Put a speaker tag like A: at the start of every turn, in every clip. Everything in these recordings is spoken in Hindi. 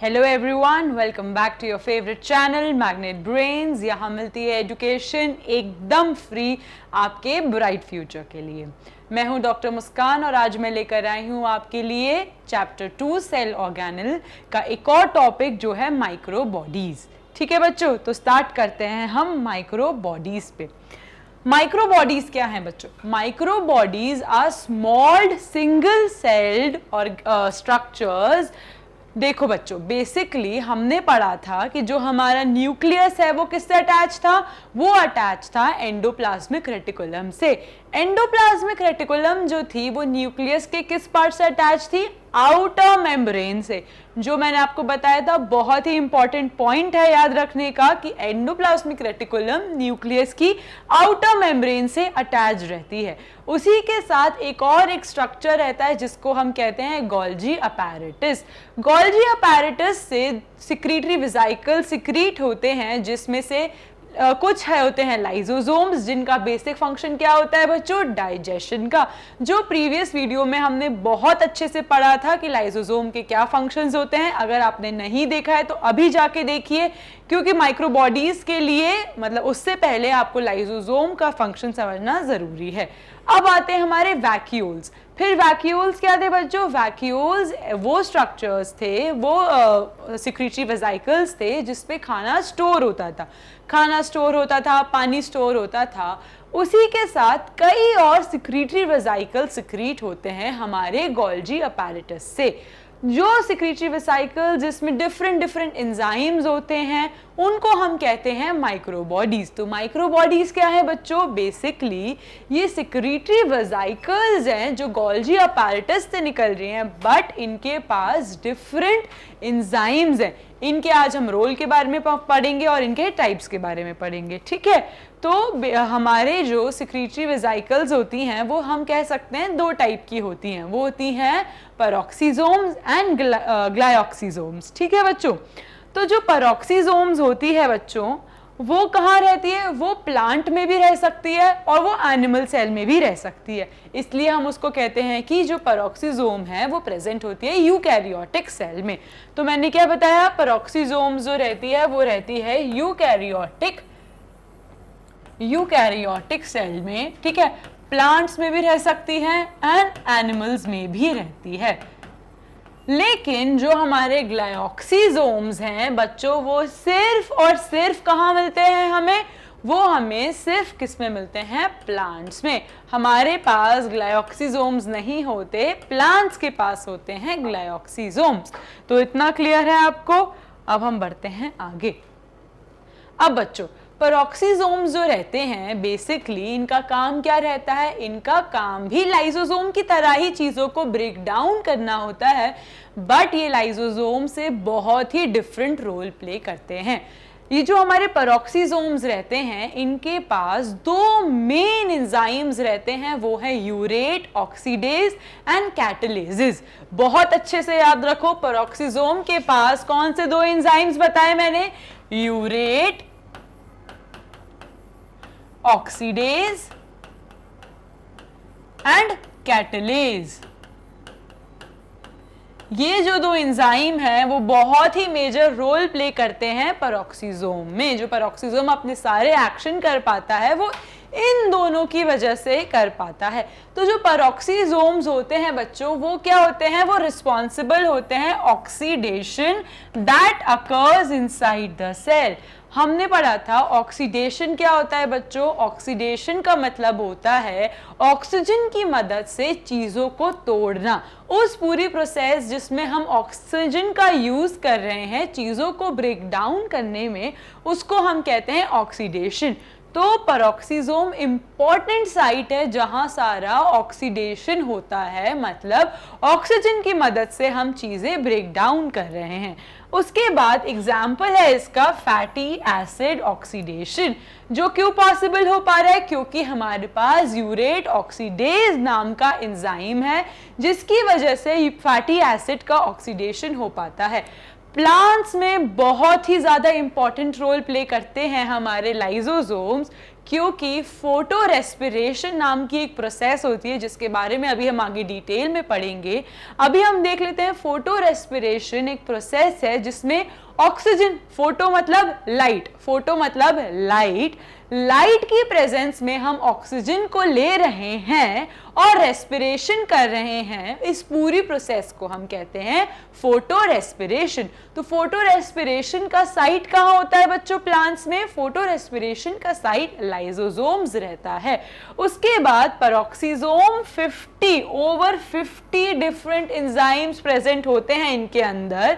A: Hello everyone, welcome back to your favourite channel Magnet Brains. यहाँ मिलती है एजुकेशन एकदम फ्री आपके ब्राइट फ्यूचर के लिए। मैं हूँ डॉक्टर मुस्कान और आज मैं लेकर आई हूँ आपके लिए चैप्टर 2 सेल ऑर्गेनेल का एक और टॉपिक जो है माइक्रो बॉडीज। ठीक है बच्चों, तो स्टार्ट करते हैं हम माइक्रो बॉडीज पे। माइक्रो बॉडीज क्या है बच्चों? Micro bodies are small single celled और स्ट्रक्चर्स। देखो बच्चों, बेसिकली हमने पढ़ा था कि जो हमारा न्यूक्लियस है वो किससे अटैच था? वो अटैच था एंडोप्लाज्मिक रेटिकुलम से। एंडोप्लाज्मिक रेटिकुलम जो थी वो न्यूक्लियस के किस पार्ट से अटैच थी? आउटर मेम्ब्रेन से। जो मैंने आपको बताया था, बहुत ही इंपॉर्टेंट पॉइंट है याद रखने का कि एंडोप्लाज्मिक रेटिकुलम न्यूक्लियस की आउटर मेम्ब्रेन से अटैच रहती है। उसी के साथ एक स्ट्रक्चर रहता है जिसको हम कहते हैं गोल्जी अपैरेटस। गोल्जी अपैरेटस से सिक्रीटरी वेसिकल सिक्रीट होते हैं, जिसमें से कुछ होते हैं लाइसोसोम्स, जिनका बेसिक फंक्शन क्या होता है बच्चों? डाइजेशन का। जो प्रीवियस वीडियो में हमने बहुत अच्छे से पढ़ा था कि लाइसोसोम के क्या फंक्शंस होते हैं। अगर आपने नहीं देखा है तो अभी जाके देखिए, क्योंकि माइक्रोबॉडीज के लिए मतलब उससे पहले आपको लाइसोसोम का फंक्शन समझना जरूरी है। अब आते हैं हमारे वैक्यूल्स। फिर वैक्यूल्स क्या थे बच्चों? वैक्यूल्स वो स्ट्रक्चर्स थे, वो सिक्रीटरी वेसिकल्स थे जिसपे खाना स्टोर होता था। खाना स्टोर होता था, पानी स्टोर होता था। उसी के साथ कई और सिक्रीटरी वेसिकल सिक्रीट होते हैं हमारे गोल्जी अपैरेटस से। जो सिक्रीटरी वेसिकल जिसमें डिफरेंट एंजाइम्स होते हैं उनको हम कहते हैं माइक्रोबॉडीज। तो माइक्रोबॉडीज क्या है बच्चों? बेसिकली ये सिक्रीटरी वेसिकल्स हैं जो गोल्जी अपैरेटस से निकल रही हैं, बट इनके पास डिफरेंट एंजाइम्स हैं। इनके आज हम रोल के बारे में पढ़ेंगे और इनके टाइप्स के बारे में पढ़ेंगे। ठीक है, तो हमारे जो सिक्रीटरी वेसिकल्स होती हैं वो हम कह सकते हैं दो टाइप की होती हैं। वो होती हैं पेरोक्सिसोम्स एंड ग्लाइऑक्सिसोम्स। ठीक है बच्चों, तो जो पेरोक्सिसोम्स होती है बच्चों वो कहाँ रहती है? वो प्लांट में भी रह सकती है और वो एनिमल सेल में भी रह सकती है। इसलिए हम उसको कहते हैं कि जो पेरोक्सिसोम है वो प्रेजेंट होती है यूकैरियोटिक सेल में। तो मैंने क्या बताया? पेरोक्सिसोम्स जो रहती है वो रहती है यूकैरियोटिक सेल में। ठीक है, प्लांट्स में भी रह सकती है एंड एनिमल्स में भी रहती है। लेकिन जो हमारे ग्लाइऑक्सिसोम्स हैं बच्चों, वो सिर्फ और सिर्फ कहाँ मिलते हैं हमें? वो हमें सिर्फ किस में मिलते हैं? प्लांट्स में। हमारे पास ग्लाइऑक्सिसोम्स नहीं होते, प्लांट्स के पास होते हैं ग्लाइऑक्सिसोम्स। तो इतना क्लियर है आपको? अब हम बढ़ते हैं आगे। अब बच्चों, पेरोक्सिसोम्स जो रहते हैं बेसिकली इनका काम क्या रहता है? इनका काम भी लाइसोसोम की तरह ही चीजों को ब्रेक डाउन करना होता है, बट ये लाइसोसोम से बहुत ही डिफरेंट रोल प्ले करते हैं। ये जो हमारे पेरोक्सिसोम्स रहते हैं इनके पास दो मेन एंजाइम्स रहते हैं, वो है यूरेट ऑक्सीडेज एंड कैटालेसिस। बहुत अच्छे से याद रखो, पेरोक्सिसोम के पास कौन से दो एंजाइम्स बताए मैंने? Urate oxidase and catalase. ये जो दो एंजाइम हैं वो बहुत ही मेजर रोल प्ले करते हैं पेरोक्सिसोम में। जो पेरोक्सिसोम अपने सारे एक्शन कर पाता है वो इन दोनों की वजह से कर पाता है। तो जो पेरोक्सिसोम्स होते हैं बच्चों वो क्या होते हैं? वो रिस्पॉन्सिबल होते हैं oxidation that occurs inside the cell. हमने पढ़ा था ऑक्सीडेशन क्या होता है बच्चों? ऑक्सीडेशन का मतलब होता है ऑक्सीजन की मदद से चीजों को तोड़ना। उस पूरी प्रोसेस जिसमें हम ऑक्सीजन का यूज कर रहे हैं चीजों को ब्रेक डाउन करने में, उसको हम कहते हैं ऑक्सीडेशन। तो पेरोक्सिसोम इंपॉर्टेंट साइट है जहां सारा ऑक्सीडेशन होता है, मतलब ऑक्सीजन की मदद से हम चीजें ब्रेक डाउन कर रहे हैं। उसके बाद एग्जाम्पल है इसका फैटी एसिड ऑक्सीडेशन। जो क्यों पॉसिबल हो पा रहा है? क्योंकि हमारे पास यूरेट ऑक्सीडेज नाम का एंजाइम है जिसकी वजह से फैटी एसिड का ऑक्सीडेशन हो पाता है। प्लांट्स में बहुत ही ज्यादा इंपॉर्टेंट रोल प्ले करते हैं हमारे लाइसोसोम्स, क्योंकि फोटो रेस्पिरेशन नाम की एक प्रोसेस होती है जिसके बारे में अभी हम आगे डिटेल में पढ़ेंगे। अभी हम देख लेते हैं फोटो रेस्पिरेशन एक प्रोसेस है जिसमें ऑक्सीजन, फोटो मतलब लाइट, फोटो मतलब लाइट, लाइट की प्रेजेंस में हम ऑक्सीजन को ले रहे हैं और रेस्पिरेशन कर रहे हैं। इस पूरी प्रोसेस को हम कहते हैं फोटो रेस्पिरेशन। तो फोटो रेस्पिरेशन का साइट कहाँ होता है बच्चों प्लांट्स में? फोटो रेस्पिरेशन का साइट लाइसोसोम्स रहता है। उसके बाद पेरोक्सीसोम, 50 डिफरेंट एंजाइम्स प्रेजेंट होते हैं इनके अंदर,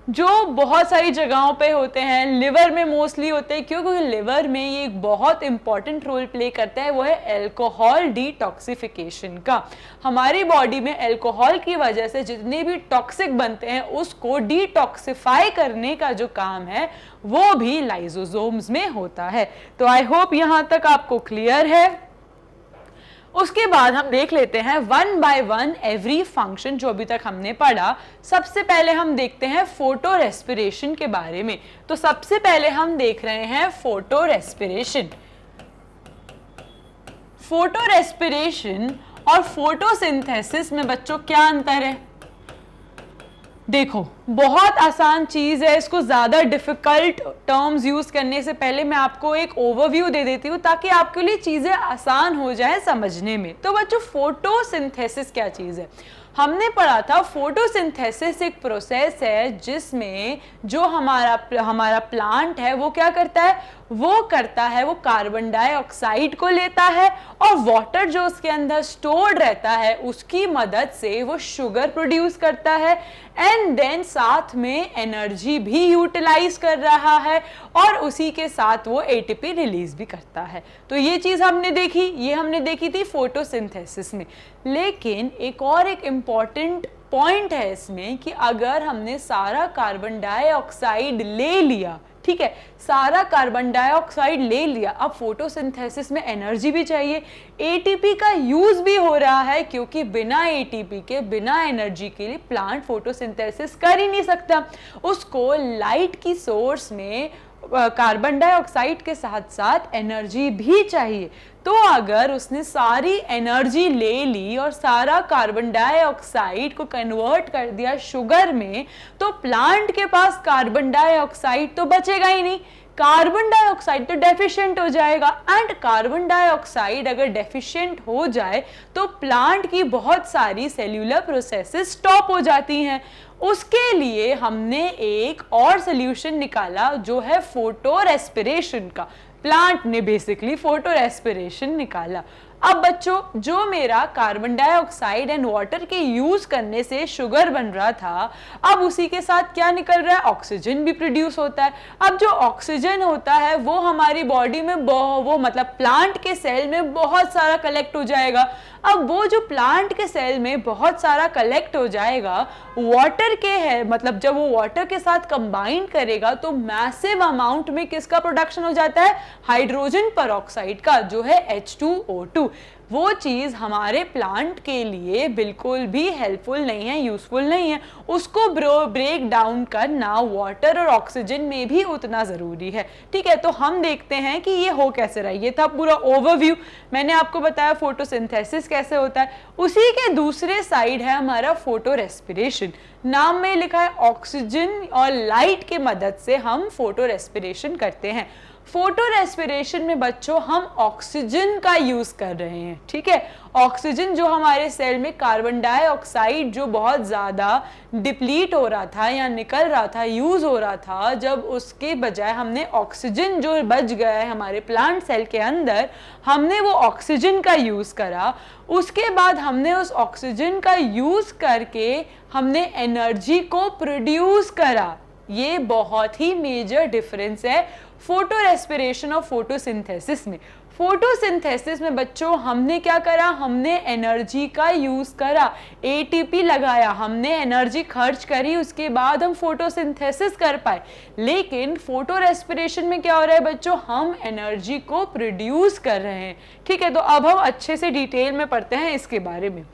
A: जो बहुत सारी जगहों पे होते हैं। लिवर में मोस्टली होते हैं क्योंकि लिवर में ये एक बहुत इंपॉर्टेंट रोल प्ले करता है, वो है अल्कोहल डिटॉक्सिफिकेशन का। हमारी बॉडी में अल्कोहल की वजह से जितने भी टॉक्सिक बनते हैं उसको डिटॉक्सिफाई करने का जो काम है वो भी लाइसोसोम्स में होता है। तो आई होप यहां तक आपको क्लियर है। उसके बाद हम देख लेते हैं one by one every function जो अभी तक हमने पढ़ा। सबसे पहले हम देखते हैं फोटो रेस्पिरेशन के बारे में। तो सबसे पहले हम देख रहे हैं फोटो रेस्पिरेशन। फोटो रेस्पिरेशन और फोटोसिंथेसिस में बच्चों क्या अंतर है? देखो, बहुत आसान चीज है, इसको ज्यादा डिफिकल्ट टर्म्स यूज करने से पहले मैं आपको एक ओवरव्यू दे देती हूँ ताकि आपके लिए चीजें आसान हो जाए समझने में। तो बच्चों फोटोसिंथेसिस क्या चीज है? हमने पढ़ा था फोटोसिंथेसिस एक प्रोसेस है जिसमें जो हमारा प्लांट है वो क्या करता है? वो कार्बन डाइऑक्साइड को लेता है और वाटर जो उसके अंदर स्टोर्ड रहता है उसकी मदद से वो शुगर प्रोड्यूस करता है एंड देन साथ में एनर्जी भी यूटिलाइज कर रहा है और उसी के साथ वो एटीपी रिलीज भी करता है। तो ये चीज हमने देखी थी फोटोसिंथेसिस में। लेकिन एक इम्पॉर्टेंट पॉइंट है इसमें कि अगर हमने सारा कार्बन डाइऑक्साइड ले लिया, ठीक है, सारा कार्बन डाइऑक्साइड ले लिया, अब फोटोसिंथेसिस में एनर्जी भी चाहिए, एटीपी का यूज भी हो रहा है क्योंकि बिना एटीपी के, बिना एनर्जी के लिए प्लांट फोटोसिंथेसिस कर ही नहीं सकता। उसको लाइट की सोर्स में कार्बन डाइऑक्साइड के साथ साथ एनर्जी भी चाहिए। तो अगर उसने सारी एनर्जी ले ली और सारा कार्बन डाइऑक्साइड को कन्वर्ट कर दिया शुगर में, तो प्लांट के पास कार्बन डाइऑक्साइड तो बचेगा ही नहीं, कार्बन डाइऑक्साइड तो डेफिशिएंट हो जाएगा। एंड कार्बन डाइऑक्साइड अगर डेफिशिएंट हो जाए तो प्लांट की बहुत सारी सेल्यूलर प्रोसेसेस स्टॉप हो जाती हैं। उसके लिए हमने एक और सोल्यूशन निकाला जो है फोटो रेस्पिरेशन का। प्लांट ने बेसिकली फोटो रेस्पिरेशन निकाला। अब बच्चों, जो मेरा कार्बन डाइऑक्साइड एंड वाटर के यूज करने से शुगर बन रहा था, अब उसी के साथ क्या निकल रहा है? ऑक्सीजन भी प्रोड्यूस होता है। अब जो ऑक्सीजन होता है वो हमारी बॉडी में मतलब प्लांट के सेल में बहुत सारा कलेक्ट हो जाएगा। अब वो जो प्लांट के सेल में बहुत सारा कलेक्ट हो जाएगा, वाटर के है मतलब जब वो वाटर के साथ कंबाइन करेगा तो मैसिव अमाउंट में किसका प्रोडक्शन हो जाता है? हाइड्रोजन परऑक्साइड का, जो है H2O2। वो चीज हमारे प्लांट के लिए बिल्कुल भी हेल्पफुल नहीं है, यूजफुल नहीं है। उसको ब्रेक डाउन करना वाटर और ऑक्सीजन में भी उतना जरूरी है। ठीक है, तो हम देखते हैं कि ये हो कैसे रहा है। ये था पूरा ओवरव्यू, मैंने आपको बताया फोटोसिंथेसिस कैसे होता है। उसी के दूसरे साइड है हमारा फोटो रेस्पिरेशन। नाम में लिखा है ऑक्सीजन और लाइट की मदद से हम फोटो रेस्पिरेशन करते हैं। फोटो रेस्पिरेशन में बच्चों हम ऑक्सीजन का यूज कर रहे हैं। ठीक है, ऑक्सीजन जो हमारे सेल में कार्बन डाइऑक्साइड जो बहुत ज्यादा डिप्लीट हो रहा था या निकल रहा था, यूज हो रहा था, जब उसके बजाय हमने ऑक्सीजन जो बच गया है हमारे प्लांट सेल के अंदर, हमने वो ऑक्सीजन का यूज करा। उसके बाद हमने उस ऑक्सीजन का यूज करके हमने एनर्जी को प्रोड्यूस करा। ये बहुत ही मेजर डिफरेंस है फोटो रेस्पिरेशन और फोटोसिंथेसिस में। फोटोसिंथेसिस में बच्चों हमने क्या करा? हमने एनर्जी का यूज करा, एटीपी लगाया, हमने एनर्जी खर्च करी, उसके बाद हम फोटोसिंथेसिस कर पाए। लेकिन फोटो रेस्पिरेशन में क्या हो रहा है बच्चों? हम एनर्जी को प्रोड्यूस कर रहे हैं। ठीक है, तो अब हम अच्छे से डिटेल में पढ़ते हैं इसके बारे में।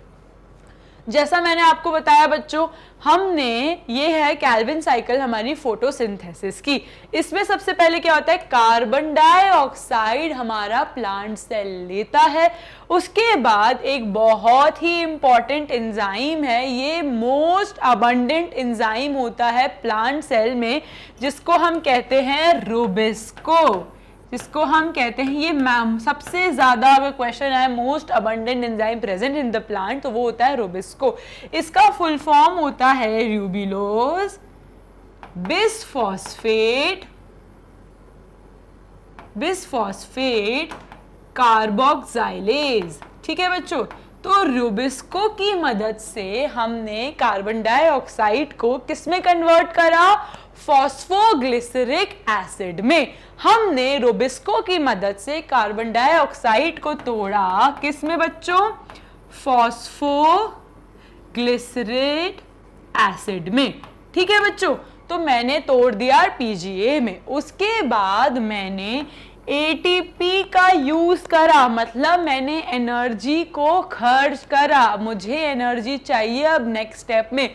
A: जैसा मैंने आपको बताया बच्चों, हमने ये है केल्विन साइकिल हमारी फोटोसिंथेसिस की। इसमें सबसे पहले क्या होता है, कार्बन डाइऑक्साइड हमारा प्लांट सेल लेता है। उसके बाद एक बहुत ही इंपॉर्टेंट एंजाइम है, ये मोस्ट अबंडेंट एंजाइम होता है प्लांट सेल में, जिसको हम कहते हैं रूबिस्को। जिसको हम कहते हैं, ये सबसे ज्यादा अगर क्वेश्चन है most abundant enzyme present in the plant, तो वो होता है रूबिस्को। इसका फुल फॉर्म होता है र्यूबिलोज बिसफॉस्फेट कार्बोक्सिलेज। ठीक है बच्चों, तो रूबिस्को की मदद से हमने कार्बन डाइऑक्साइड को किसमें कन्वर्ट करा, फॉस्फोग्लिसरिक एसिड में। हमने रूबिस्को की मदद से कार्बन डाइऑक्साइड को तोड़ा किस में बच्चों, फॉस्फोग्लिसरिक एसिड में। ठीक है बच्चों, तो मैंने तोड़ दिया पीजीए में। उसके बाद मैंने एटीपी का यूज करा, मतलब मैंने एनर्जी को खर्च करा। मुझे एनर्जी चाहिए अब नेक्स्ट स्टेप में,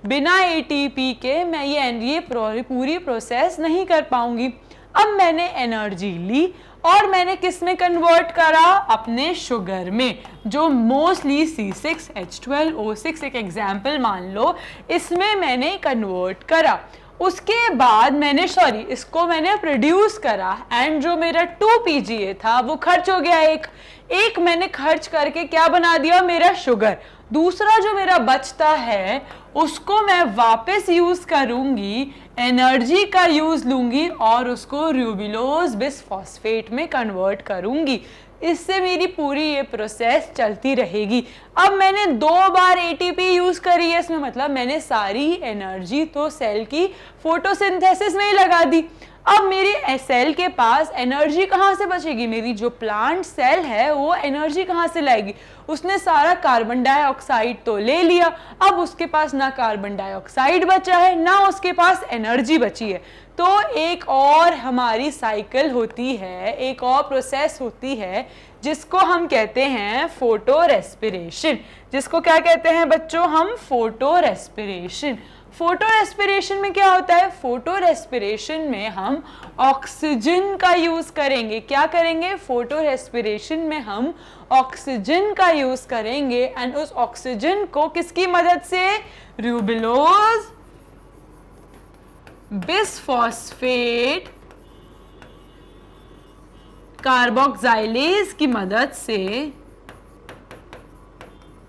A: बिना एटीपी के मैं ये पूरी प्रोसेस नहीं कर पाऊंगी। अब मैंने एनर्जी ली और मैंने किस में कन्वर्ट करा, अपने शुगर में, जो मोस्टली C6H12O6 एक एग्जाम्पल मान लो, इसमें मैंने कन्वर्ट करा। उसके बाद मैंने इसको मैंने प्रोड्यूस करा एंड जो मेरा 2 PGA था वो खर्च हो गया। एक मैंने खर्च करके क्या बना दिया, मेरा शुगर। दूसरा जो मेरा बचता है उसको मैं वापस यूज करूंगी, एनर्जी का यूज लूंगी और उसको र्यूबिलोज बिसफॉस्फेट में कन्वर्ट करूंगी। इससे मेरी पूरी ये प्रोसेस चलती रहेगी। अब मैंने 2 बार एटीपी यूज करी है इसमें, मतलब मैंने सारी एनर्जी तो सेल की फोटोसिंथेसिस में ही लगा दी। अब मेरी सेल के पास एनर्जी कहाँ से बचेगी, मेरी जो प्लांट सेल है वो एनर्जी कहाँ से लाएगी, उसने सारा कार्बन डाइऑक्साइड तो ले लिया। अब उसके पास ना कार्बन डाइऑक्साइड बचा है ना उसके पास एनर्जी बची है। तो एक और हमारी साइकिल होती है, एक और प्रोसेस होती है जिसको हम कहते हैं फोटो रेस्पिरेशन। जिसको क्या कहते हैं बच्चों, हम फोटो रेस्पिरेशन। फोटो रेस्पिरेशन में क्या होता है, फोटो रेस्पिरेशन में हम ऑक्सीजन का यूज करेंगे। क्या करेंगे, फोटो रेस्पिरेशन में हम ऑक्सीजन का यूज करेंगे एंड उस ऑक्सीजन को किसकी मदद से, र्यूबिलोज बिसफॉस्फेट कार्बोक्सिलेज की मदद से,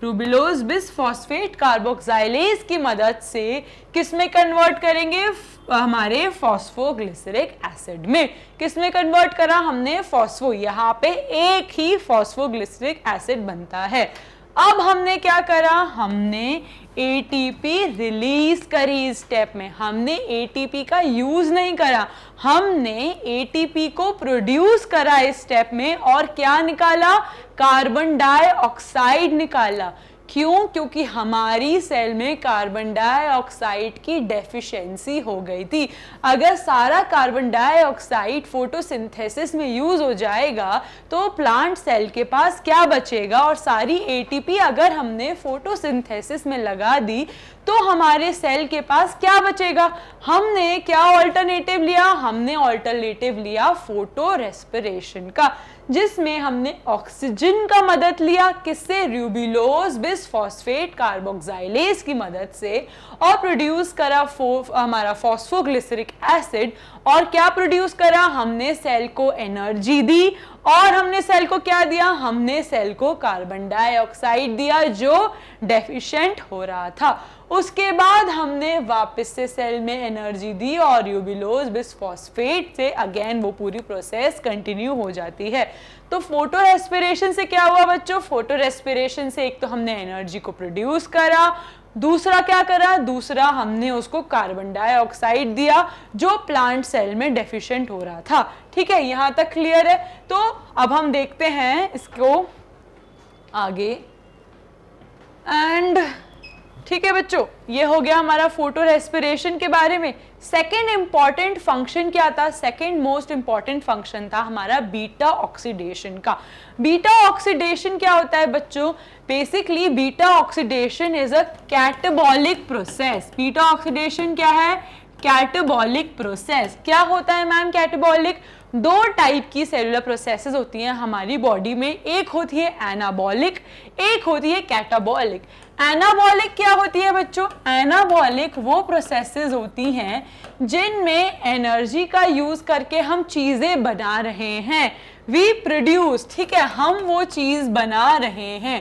A: रूबिलोज बिसफॉस्फेट कार्बोक्सिलेज की मदद से किस में कन्वर्ट करेंगे, हमारे फॉस्फोग्लिसरिक एसिड में। किस में कन्वर्ट करा हमने, फॉस्फो। यहाँ पे एक ही फॉस्फोग्लिसरिक एसिड बनता है। अब हमने क्या करा, हमने एटीपी रिलीज करी। इस स्टेप में हमने एटीपी का यूज नहीं करा, हमने एटीपी को प्रोड्यूस करा इस स्टेप में। और क्या निकाला, कार्बन डाइऑक्साइड निकाला। क्यों, क्योंकि हमारी सेल में कार्बन डाइऑक्साइड की डेफिशिएंसी हो गई थी। अगर सारा कार्बन डाइऑक्साइड फोटोसिंथेसिस में यूज हो जाएगा तो प्लांट सेल के पास क्या बचेगा, और सारी एटीपी अगर हमने फोटोसिंथेसिस में लगा दी तो हमारे सेल के पास क्या बचेगा। हमने क्या ऑल्टरनेटिव लिया, हमने ऑल्टरनेटिव लिया फोटो रेस्पिरेशन का, जिसमें हमने ऑक्सीजन का मदद लिया, किससे, र्यूबिलोज बिसफॉस्फेट कार्बोक्सिलेज की मदद से, और प्रोड्यूस करा हमारा फॉस्फोग्लिसरिक एसिड। और क्या प्रोड्यूस करा, हमने सेल को एनर्जी दी और हमने सेल को क्या दिया, हमने सेल को कार्बन डाइऑक्साइड दिया जो डेफिशिएंट हो रहा था। उसके बाद हमने वापस से सेल में एनर्जी दी और र्यूबिलोज बिसफॉस्फेट से अगेन वो पूरी प्रोसेस कंटिन्यू हो जाती है। तो फोटो रेस्पिरेशन से क्या हुआ बच्चों, फोटो रेस्पिरेशन से एक तो हमने एनर्जी को प्रोड्यूस करा, दूसरा क्या करा, दूसरा हमने उसको कार्बन डाइऑक्साइड दिया जो प्लांट सेल में डेफिशिएंट हो रहा था। ठीक है, यहां तक क्लियर है। तो अब हम देखते हैं इसको आगे। एंड ठीक है बच्चों, ये हो गया हमारा फोटो रेस्पिरेशन के बारे में। सेकेंड इंपॉर्टेंट फंक्शन क्या था? सेकेंड मोस्ट इंपॉर्टेंट फंक्शन था हमारा बीटा ऑक्सीडेशन का। बीटा ऑक्सीडेशन क्या होता है बच्चों? Basically beta oxidation is a catabolic process. Beta oxidation क्या है? Catabolic process. क्या होता है मैम कैटाबॉलिक? दो टाइप की सेलुलर प्रोसेसेस होती हैं हमारी बॉडी में, एक होती है एनाबॉलिक, एक होती है कैटाबॉलिक। एनाबॉलिक क्या होती है बच्चों? एनाबॉलिक वो प्रोसेसेस होती हैं जिनमें एनर्जी का यूज करके हम चीजें बना रहे हैं, वी प्रोड्यूस, ठीक है, हम वो चीज बना रहे हैं।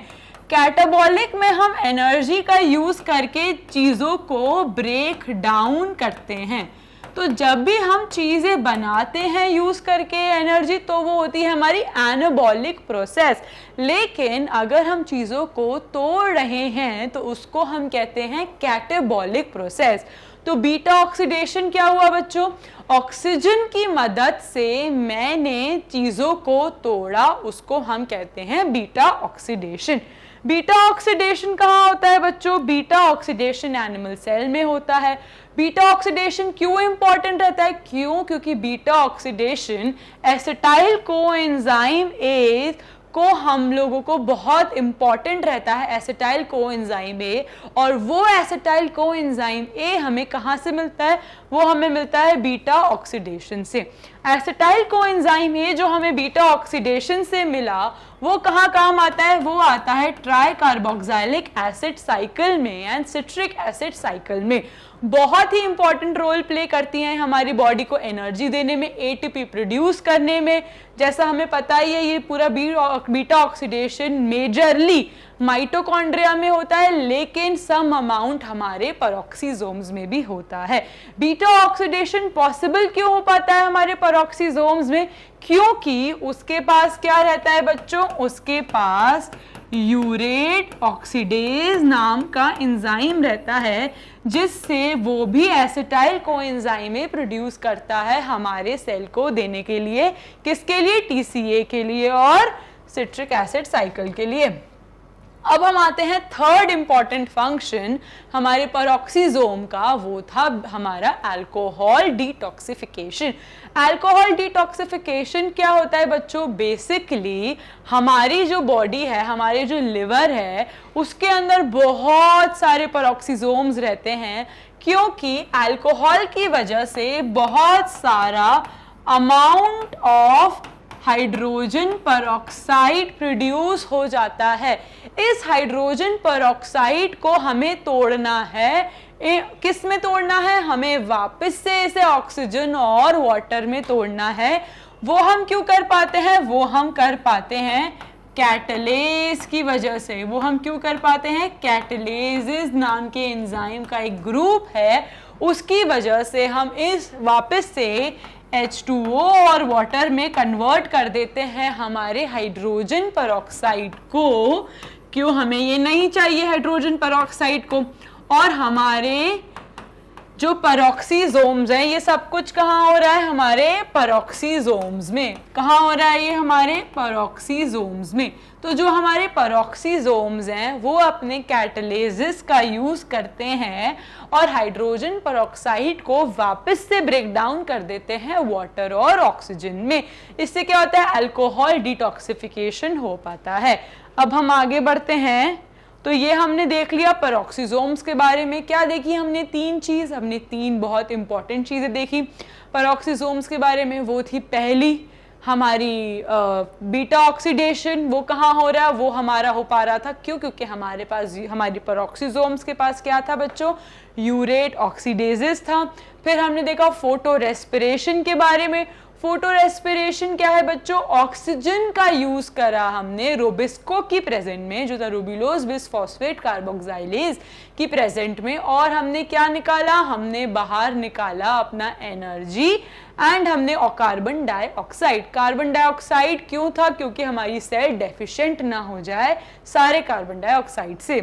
A: कैटाबॉलिक में हम एनर्जी का यूज करके चीजों को ब्रेक डाउन करते हैं। तो जब भी हम चीजें बनाते हैं यूज करके एनर्जी, तो वो होती है हमारी एनाबॉलिक प्रोसेस। लेकिन अगर हम चीजों को तोड़ रहे हैं तो उसको हम कहते हैं कैटाबॉलिक प्रोसेस। तो बीटा ऑक्सीडेशन क्या हुआ बच्चों? ऑक्सीजन की मदद से मैंने चीजों को तोड़ा, उसको हम कहते हैं बीटा ऑक्सीडेशन। बीटा ऑक्सीडेशन कहाँ होता है बच्चों? बीटा ऑक्सीडेशन एनिमल सेल में होता है। बीटा ऑक्सीडेशन क्यों इंपॉर्टेंट रहता है? क्योंकि beta oxidation acetyl coenzyme A को हम लोगों को बहुत इंपॉर्टेंट रहता है, एसिटाइल कोएंजाइम ए। और वो एसिटाइल कोएंजाइम ए हमें कहाँ से मिलता है? वो हमें मिलता है बीटा ऑक्सीडेशन से। एसिटाइल कोएंजाइम ए जो हमें बीटा ऑक्सीडेशन से मिला, वो कहाँ काम आता है? वो आता है ट्राई कार्बोक्सिलिक एसिड साइकिल में एंड सिट्रिक एसिड साइकिल में। बहुत ही इंपॉर्टेंट रोल प्ले करती हैं हमारी बॉडी को एनर्जी देने में, एटीपी प्रोड्यूस करने में। जैसा हमें पता ही है, ये पूरा बीटा ऑक्सीडेशन मेजरली माइटोकॉन्ड्रिया में होता है, लेकिन सम अमाउंट हमारे पेरोक्सीसोम्स में भी होता है। बीटा ऑक्सीडेशन पॉसिबल क्यों हो पाता है हमारे पेरोक्सीसोम्स में? क्योंकि उसके पास क्या रहता है बच्चों? उसके पास यूरेट ऑक्सीडेज नाम का एंजाइम रहता है, जिससे वो भी एसिटाइल कोएंजाइम प्रोड्यूस करता है हमारे सेल को देने के लिए। किसके लिए? टीसीए के लिए और सिट्रिक एसिड साइकिल के लिए। अब हम आते हैं थर्ड इंपॉर्टेंट फंक्शन हमारे पेरोक्सीसोम का, वो था हमारा अल्कोहल डिटॉक्सिफिकेशन। अल्कोहल डिटॉक्सिफिकेशन क्या होता है बच्चों? बेसिकली हमारी जो बॉडी है, हमारे जो लिवर है, उसके अंदर बहुत सारे पेरोक्सीसोम्स रहते हैं, क्योंकि अल्कोहल की वजह से बहुत सारा amount of hydrogen peroxide produce हो जाता है। इस हाइड्रोजन पेरोक्साइड को हमें तोड़ना है। किस में तोड़ना है? हमें वापस से इसे ऑक्सीजन और वाटर में तोड़ना है। वो हम क्यों कर पाते हैं? वो हम कर पाते हैं कैटलेज की वजह से। वो हम क्यों कर पाते हैं? कैटलेजेस नाम के एंजाइम का एक ग्रुप है, उसकी वजह से हम इस वापस से H2O और वाटर में कन्वर्ट कर देते हैं हमारे हाइड्रोजन पेरोक्साइड को। क्यों? हमें ये नहीं चाहिए हाइड्रोजन पेरोक्साइड को। और हमारे जो पेरोक्सीसोम्स हैं, ये सब कुछ कहाँ हो रहा है? हमारे पेरोक्सीसोम्स में। कहाँ हो रहा है ये? हमारे पेरोक्सीसोम्स में। तो जो हमारे पेरोक्सीसोम्स हैं वो अपने कैटलेसिस का यूज करते हैं और हाइड्रोजन पेरोक्साइड को वापस से ब्रेक डाउन कर देते हैं वाटर और ऑक्सीजन में। इससे क्या होता है? अल्कोहल डिटॉक्सिफिकेशन हो पाता है। अब हम आगे बढ़ते हैं। तो ये हमने देख लिया पेरोक्सीसोम्स के बारे में। क्या देखी हमने? हमने तीन बहुत इंपॉर्टेंट चीजें देखी पेरोक्सीसोम्स के बारे में। वो थी पहली हमारी बीटा ऑक्सीडेशन। वो कहाँ हो रहा है? वो हमारा हो पा रहा था क्यों? क्योंकि हमारे पास, हमारी पेरोक्सीसोम्स के पास क्या था बच्चों? यूरेट ऑक्सीडेजेस था। फिर हमने देखा फोटो रेस्पिरेशन के बारे में। फोटो रेस्पिरेशन क्या है बच्चों? ऑक्सीजन का यूज करा हमने रोबिस्को की प्रेजेंट में, जो था रूबिलोज बिसफॉस्फेट कार्बोक्सिलेज की प्रेजेंट में, और हमने क्या निकाला? हमने बाहर निकाला अपना एनर्जी एंड हमने कार्बन डाइऑक्साइड। कार्बन डाइऑक्साइड क्यों था? क्योंकि हमारी सेल डेफिशिएंट ना हो जाए सारे कार्बन डाइऑक्साइड से।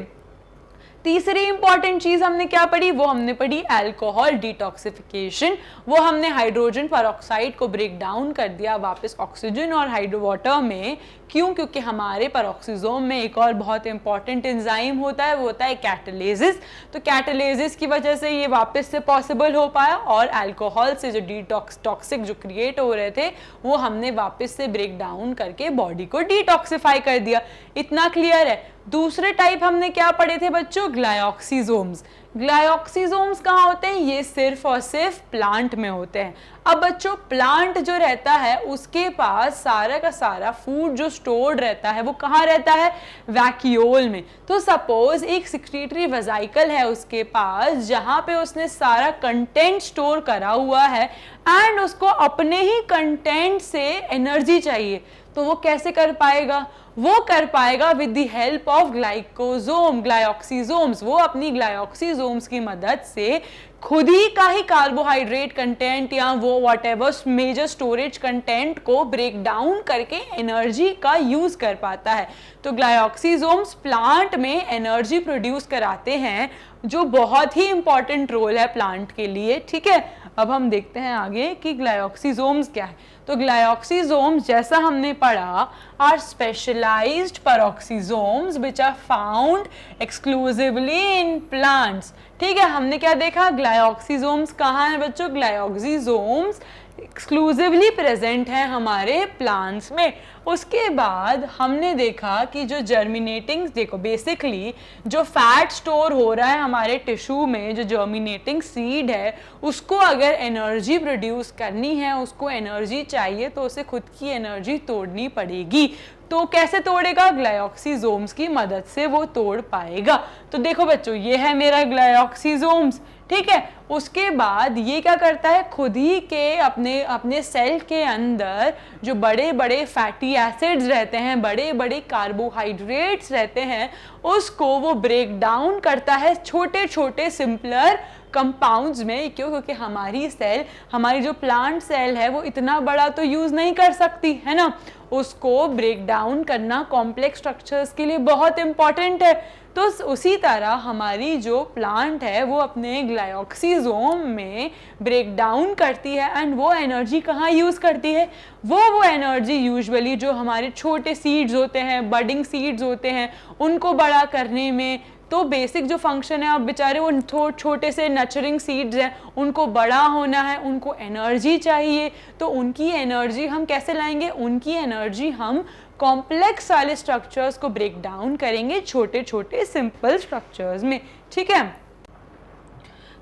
A: तीसरी इंपॉर्टेंट चीज हमने क्या पढ़ी, वो हमने पढ़ी अल्कोहल डिटॉक्सिफिकेशन। वो हमने हाइड्रोजन पेरोक्साइड को ब्रेक डाउन कर दिया वापस ऑक्सीजन और हाइड्रो वाटर में। क्यों? क्योंकि हमारे पेरोक्सिसोम में एक और बहुत इंपॉर्टेंट एंजाइम होता है, वो होता है कैटालिसिस। तो कैटालिसिस की वजह से ये वापस से पॉसिबल हो पाया और अल्कोहल से जो टॉक्सिक जो क्रिएट हो रहे थे वो हमने वापस से ब्रेक डाउन करके बॉडी को डिटॉक्सिफाई कर दिया। इतना क्लियर है। दूसरे टाइप हमने क्या पढ़े थे बच्चों, ग्लाइऑक्सीजोम्स। ग्लाइऑक्सीजोम्स कहाँ होते हैं, ये सिर्फ और सिर्फ प्लांट में होते हैं। अब बच्चों प्लांट जो रहता है उसके पास सारा का सारा फूड जो स्टोर्ड रहता है वो कहाँ रहता है, वैक्यूल में। तो सपोज एक सिक्रीटरी वेजाइकल है उसके पास जहाँ पे उसने सारा कंटेंट स्टोर करा हुआ है एंड उसको अपने ही कंटेंट से एनर्जी चाहिए, तो वो कैसे कर पाएगा, वो कर पाएगा विद द हेल्प ऑफ ग्लाइऑक्सीजोम्स। वो अपनी ग्लाइऑक्सीजोम्स की मदद से खुद ही का ही कार्बोहाइड्रेट कंटेंट या वो व्हाटएवर मेजर स्टोरेज कंटेंट को ब्रेक डाउन करके एनर्जी का यूज कर पाता है। तो ग्लाइऑक्सीजोम्स प्लांट में एनर्जी प्रोड्यूस कराते हैं, जो बहुत ही इंपॉर्टेंट रोल है प्लांट के लिए। ठीक है, अब हम देखते हैं आगे कि ग्लाइऑक्सीजोम्स क्या है। तो ग्लाइऑक्सीजोम्स जैसा हमने पढ़ा are specialized peroxisomes which are found exclusively in plants. ठीक है, हमने क्या देखा, ग्लाइऑक्सीजोम्स कहाँ है बच्चों, ग्लाइऑक्सीजोम्स एक्सक्लूसिवली प्रेजेंट है हमारे प्लांट्स में। उसके बाद हमने देखा कि जो जर्मिनेटिंग, देखो बेसिकली जो फैट स्टोर हो रहा है हमारे टिश्यू में, जो जर्मिनेटिंग सीड है उसको अगर एनर्जी प्रोड्यूस करनी है, उसको एनर्जी चाहिए, तो उसे खुद की एनर्जी तोड़नी पड़ेगी। तो कैसे तोड़ेगा, ग्लाइऑक्सीजोम्स की मदद से वो तोड़ पाएगा। तो देखो बच्चों ये है मेरा ग्लाइऑक्सीजोम्स। ठीक है, उसके बाद ये क्या करता है, खुद ही के अपने सेल के अंदर जो बड़े बड़े फैटी एसिड्स रहते हैं, बड़े बड़े कार्बोहाइड्रेट्स रहते हैं, उसको वो ब्रेक डाउन करता है छोटे छोटे सिंपलर कंपाउंड्स में। क्यों? क्योंकि हमारी सेल, हमारी जो प्लांट सेल है वो इतना बड़ा तो यूज नहीं कर सकती है ना, उसको ब्रेक डाउन करना कॉम्प्लेक्स स्ट्रक्चर्स के लिए बहुत इंपॉर्टेंट है। तो उसी तरह हमारी जो प्लांट है वो अपने ग्लाइऑक्सीजोम में ब्रेक डाउन करती है एंड वो एनर्जी कहाँ यूज करती है, वो एनर्जी यूजुअली जो हमारे छोटे सीड्स होते हैं, बडिंग सीड्स होते हैं, उनको बड़ा करने में। तो बेसिक जो फंक्शन है, अब बेचारे वो छोटे से नर्चरिंग सीड्स हैं, उनको बड़ा होना है, उनको एनर्जी चाहिए, तो उनकी एनर्जी हम कैसे लाएंगे, उनकी एनर्जी हम कॉम्प्लेक्स वाले स्ट्रक्चर्स को ब्रेक डाउन करेंगे छोटे छोटे सिंपल स्ट्रक्चर्स में। ठीक है,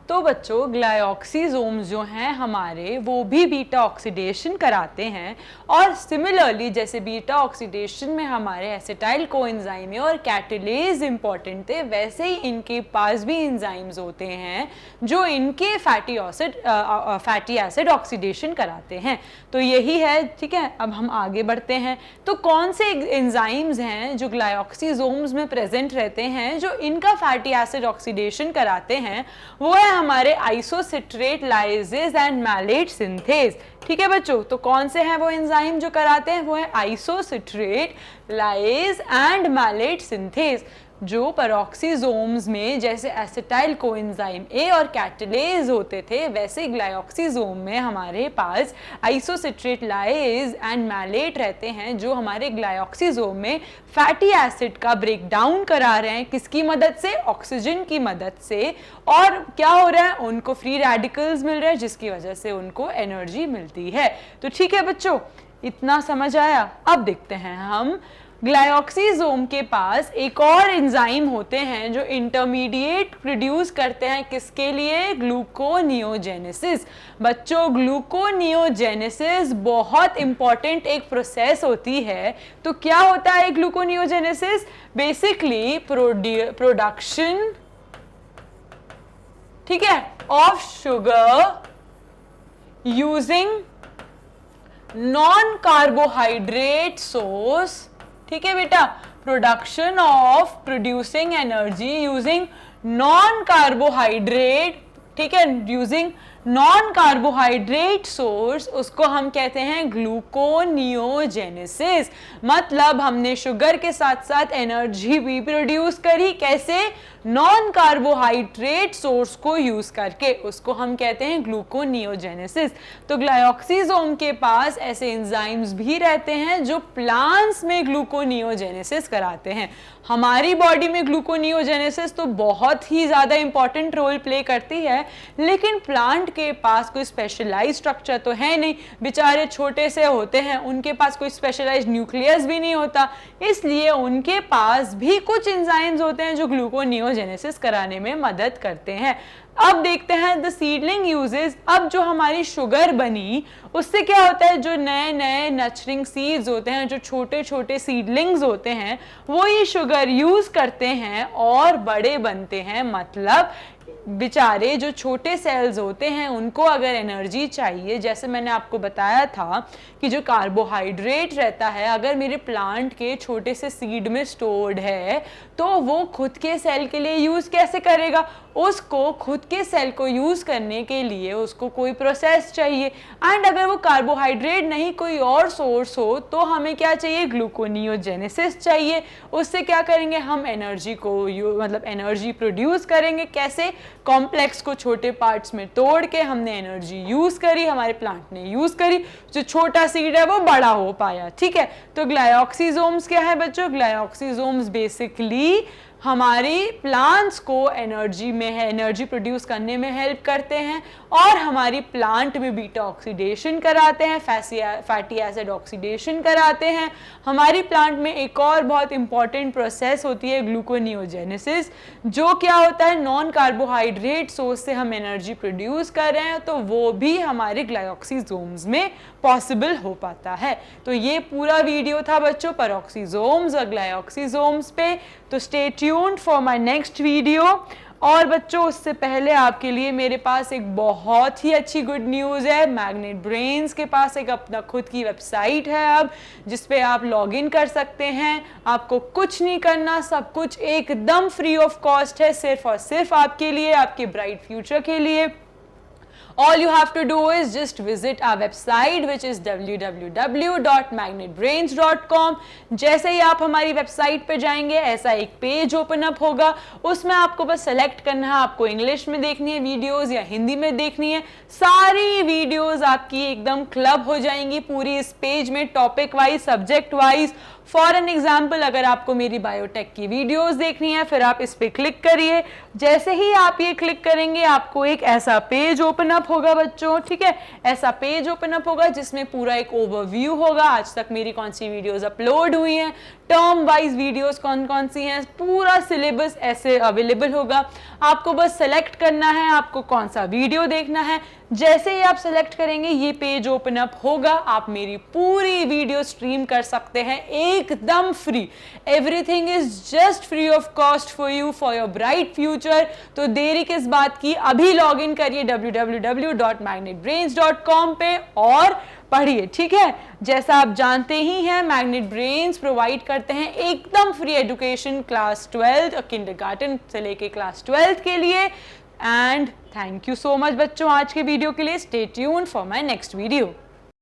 A: तो बच्चों ग्लाइऑक्सीजोम्स जो हैं हमारे वो भी बीटा ऑक्सीडेशन कराते हैं, और सिमिलरली जैसे बीटा ऑक्सीडेशन में हमारे एसिटाइल कोएंजाइम और कैटालेज इंपॉर्टेंट थे, वैसे ही इनके पास भी एंजाइम्स होते हैं जो इनके फैटी एसिड ऑक्सीडेशन कराते हैं। तो यही है। ठीक है, अब हम आगे बढ़ते हैं। तो कौन से एंजाइम्स हैं जो ग्लाइऑक्सीजोम्स में प्रेजेंट रहते हैं जो इनका फैटी एसिड ऑक्सीडेशन कराते हैं, वो है हमारे आइसोसिट्रेट लाइसेज एंड मैलेट सिंथेज। ठीक है बच्चों, तो कौन से हैं वो एंजाइम जो कराते हैं, वो है isocitrate lyase and malate synthase. जो पेरोक्सीजोम्स में जैसे एसिटाइल कोएंजाइम ए और कैटालेज होते थे, वैसे ग्लाइऑक्सीजोम में हमारे पास आइसोसिट्रेट लाइज एंड मैलेट रहते हैं, जो हमारे ग्लाइऑक्सीजोम में फैटी एसिड का ब्रेक डाउन करा रहे हैं। किसकी मदद से, ऑक्सीजन की मदद से। और क्या हो रहा है, उनको फ्री रेडिकल्स मिल रहे हैं जिसकी वजह से उनको एनर्जी मिलती है। तो ठीक है बच्चों, इतना समझ आया। अब देखते हैं हम ग्लाइऑक्सीजोम के पास एक और एंजाइम होते हैं जो इंटरमीडिएट प्रोड्यूस करते हैं, किसके लिए, ग्लूकोनियोजेनेसिस। बच्चों ग्लूकोनियोजेनेसिस बहुत इंपॉर्टेंट एक प्रोसेस होती है। तो क्या होता है ग्लूकोनियोजेनेसिस, बेसिकली प्रोडक्शन, ठीक है, of sugar using non carbohydrate source. ठीक है बेटा, production of producing energy using non carbohydrate, ठीक है, यूजिंग नॉन कार्बोहाइड्रेट सोर्स, उसको हम कहते हैं ग्लूकोनियोजेनेसिस। मतलब हमने शुगर के साथ साथ एनर्जी भी प्रोड्यूस करी, कैसे, नॉन कार्बोहाइड्रेट सोर्स को यूज करके, उसको हम कहते हैं ग्लूकोनियोजेनेसिस। तो ग्लाइऑक्सीजोम के पास ऐसे एंजाइम्स भी रहते हैं जो प्लांट्स में ग्लूकोनियोजेनेसिस कराते हैं। हमारी बॉडी में ग्लूकोनियोजेनेसिस तो बहुत ही ज़्यादा इंपॉर्टेंट रोल प्ले करती है, लेकिन प्लांट के पास कोई स्पेशलाइज स्ट्रक्चर तो है नहीं, बेचारे छोटे से होते हैं, उनके पास कोई स्पेशलाइज न्यूक्लियस भी नहीं होता, इसलिए उनके पास भी कुछ एंजाइम्स होते हैं जो ग्लूकोनियोजेनेसिस कराने में मदद करते हैं। अब देखते हैं द सीडलिंग यूजेस। अब जो हमारी शुगर बनी उससे क्या होता है, जो नए नए नर्चरिंग सीड्स होते हैं, जो छोटे छोटे सीडलिंग्स होते हैं, वो ये शुगर यूज करते हैं और बड़े बनते हैं। मतलब बेचारे जो छोटे सेल्स होते हैं उनको अगर एनर्जी चाहिए, जैसे मैंने आपको बताया था कि जो कार्बोहाइड्रेट रहता है अगर मेरे प्लांट के छोटे से सीड में स्टोर्ड है तो वो खुद के सेल के लिए यूज़ कैसे करेगा, उसको खुद के सेल को यूज़ करने के लिए उसको कोई प्रोसेस चाहिए। एंड अगर वो कार्बोहाइड्रेट नहीं कोई और सोर्स हो तो हमें क्या चाहिए, ग्लूकोनियोजेनेसिस चाहिए। उससे क्या करेंगे, हम एनर्जी को मतलब एनर्जी प्रोड्यूस करेंगे। कैसे, कॉम्प्लेक्स को छोटे पार्ट्स में तोड़ के हमने एनर्जी यूज़ करी, हमारे प्लांट ने यूज़ करी, जो छोटा सीड है वो बड़ा हो पाया। ठीक है, तो ग्लाइऑक्सीजोम्स क्या है बच्चों, ग्लाइऑक्सीजोम्स बेसिकली हमारी प्लांट्स को एनर्जी में है, एनर्जी प्रोड्यूस करने में हेल्प करते हैं और हमारी प्लांट में बीटा ऑक्सीडेशन कराते हैं, फैटी एसिड ऑक्सीडेशन कराते हैं। हमारी प्लांट में एक और बहुत इंपॉर्टेंट प्रोसेस होती है ग्लूकोनियोजेनेसिस, जो क्या होता है, नॉन कार्बोहाइड्रेट सोर्स से हम एनर्जी प्रोड्यूस कर रहे हैं तो वो भी हमारे ग्लाइऑक्सीजोम्स में पॉसिबल हो पाता है। तो ये पूरा वीडियो था बच्चों पेरोक्सीजोम्स और ग्लाइऑक्सीजोम्स पे। तो stay tuned for my next video. और बच्चों उससे पहले आपके लिए मेरे पास एक बहुत ही अच्छी गुड न्यूज़ है। मैग्नेट ब्रेन्स के पास एक अपना खुद की वेबसाइट है अब, जिस पे आप लॉग इन कर सकते हैं। आपको कुछ नहीं करना, सब कुछ एकदम फ्री ऑफ कॉस्ट है, सिर्फ और सिर्फ आपके लिए, आपके ब्राइट फ्यूचर के लिए। All you have to do is just visit our website which is www.magnetbrains.com। जैसे ही आप हमारी वेबसाइट पे जाएंगे ऐसा एक पेज ओपन अप होगा, उसमें आपको बस सेलेक्ट करना है आपको इंग्लिश में देखनी है वीडियोस या हिंदी में देखनी है। सारी वीडियोस आपकी एकदम क्लब हो जाएंगी पूरी इस पेज में, topic wise, subject wise. For an example, अगर आपको मेरी बायोटेक की वीडियोस देखनी है फिर आप इस पे क्लिक करिए। जैसे ही आप ये क्लिक करेंगे आपको एक ऐसा पेज ओपन अप होगा बच्चों। ठीक है, ऐसा पेज ओपन अप होगा जिसमें पूरा एक ओवरव्यू होगा, आज तक मेरी कौन सी वीडियोस अपलोड हुई हैं, टर्म वाइज वीडियोस कौन कौन सी हैं, पूरा सिलेबस ऐसे अवेलेबल होगा। आपको बस सेलेक्ट करना है आपको कौन सा वीडियो देखना है। जैसे ही आप सेलेक्ट करेंगे ये पेज ओपन अप होगा, आप मेरी पूरी वीडियो स्ट्रीम कर सकते हैं एकदम free. Everything is just free of cost for you, for your bright future. तो देरी किस बात की, अभी लॉग इन करिए www.magnetbrains.com पे और पढ़िए। ठीक है, जैसा आप जानते ही हैं मैग्नेट ब्रेन्स प्रोवाइड करते हैं एकदम फ्री एजुकेशन क्लास 12 किंडरगार्टन से लेके क्लास 12 के लिए। And thank you so much बच्चों आज के वीडियो के लिए। Stay tuned for my next video.